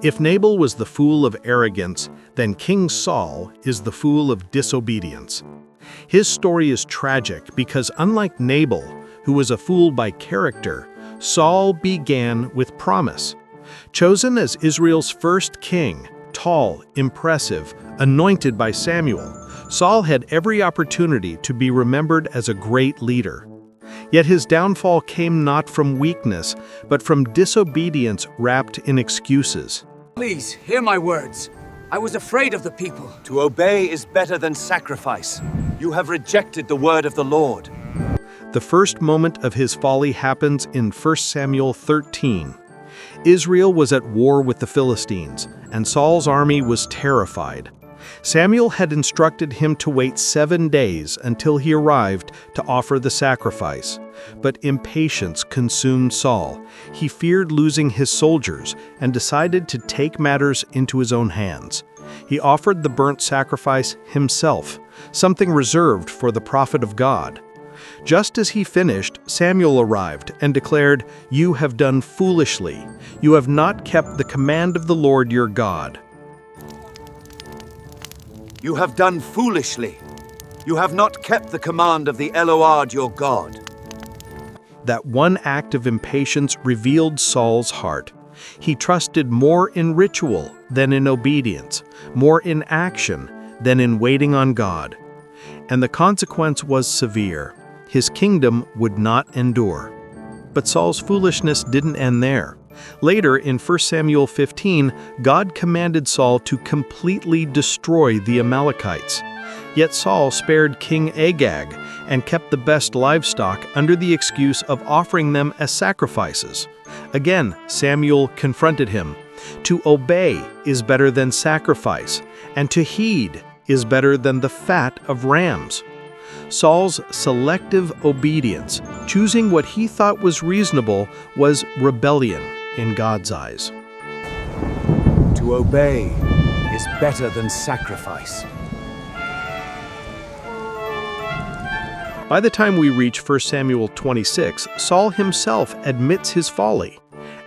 If Nabal was the fool of arrogance, then King Saul is the fool of disobedience. His story is tragic because unlike Nabal, who was a fool by character, Saul began with promise. Chosen as Israel's first king, tall, impressive, anointed by Samuel, Saul had every opportunity to be remembered as a great leader. Yet his downfall came not from weakness, but from disobedience wrapped in excuses. Please, hear my words. I was afraid of the people. To obey is better than sacrifice. You have rejected the word of the Lord. The first moment of his folly happens in 1 Samuel 13. Israel was at war with the Philistines, and Saul's army was terrified. Samuel had instructed him to wait 7 days until he arrived to offer the sacrifice. But impatience consumed Saul. He feared losing his soldiers and decided to take matters into his own hands. He offered the burnt sacrifice himself, something reserved for the prophet of God. Just as he finished, Samuel arrived and declared, "You have done foolishly. You have not kept the command of the Lord your God." You have done foolishly. You have not kept the command of the Lord your God. That one act of impatience revealed Saul's heart. He trusted more in ritual than in obedience, more in action than in waiting on God. And the consequence was severe. His kingdom would not endure. But Saul's foolishness didn't end there. Later, in 1 Samuel 15, God commanded Saul to completely destroy the Amalekites. Yet Saul spared King Agag and kept the best livestock under the excuse of offering them as sacrifices. Again, Samuel confronted him. To obey is better than sacrifice, and to heed is better than the fat of rams. Saul's selective obedience, choosing what he thought was reasonable, was rebellion in God's eyes. To obey is better than sacrifice. By the time we reach 1 Samuel 26, Saul himself admits his folly.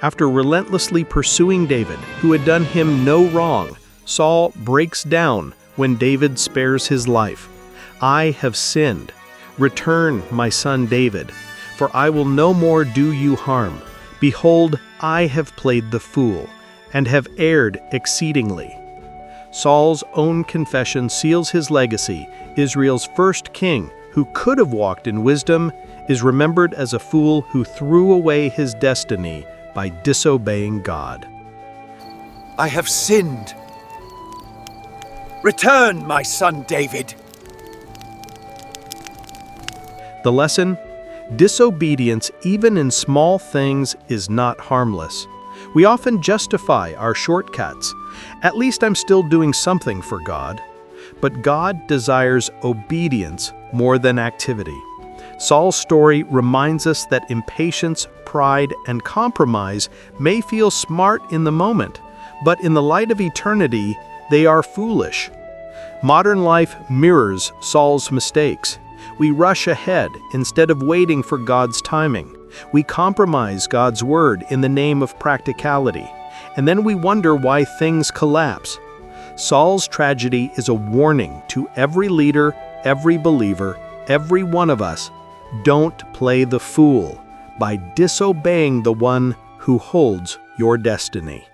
After relentlessly pursuing David, who had done him no wrong, Saul breaks down when David spares his life. "I have sinned. Return, my son David, for I will no more do you harm. Behold, I have played the fool, and have erred exceedingly." Saul's own confession seals his legacy. Israel's first king, who could have walked in wisdom, is remembered as a fool who threw away his destiny by disobeying God. I have sinned. Return, my son David. The lesson? Disobedience, even in small things, is not harmless. We often justify our shortcuts. At least I'm still doing something for God. But God desires obedience more than activity. Saul's story reminds us that impatience, pride, and compromise may feel smart in the moment, but in the light of eternity, they are foolish. Modern life mirrors Saul's mistakes. We rush ahead instead of waiting for God's timing. We compromise God's word in the name of practicality, and then we wonder why things collapse. Saul's tragedy is a warning to every leader, every believer, every one of us. Don't play the fool by disobeying the one who holds your destiny.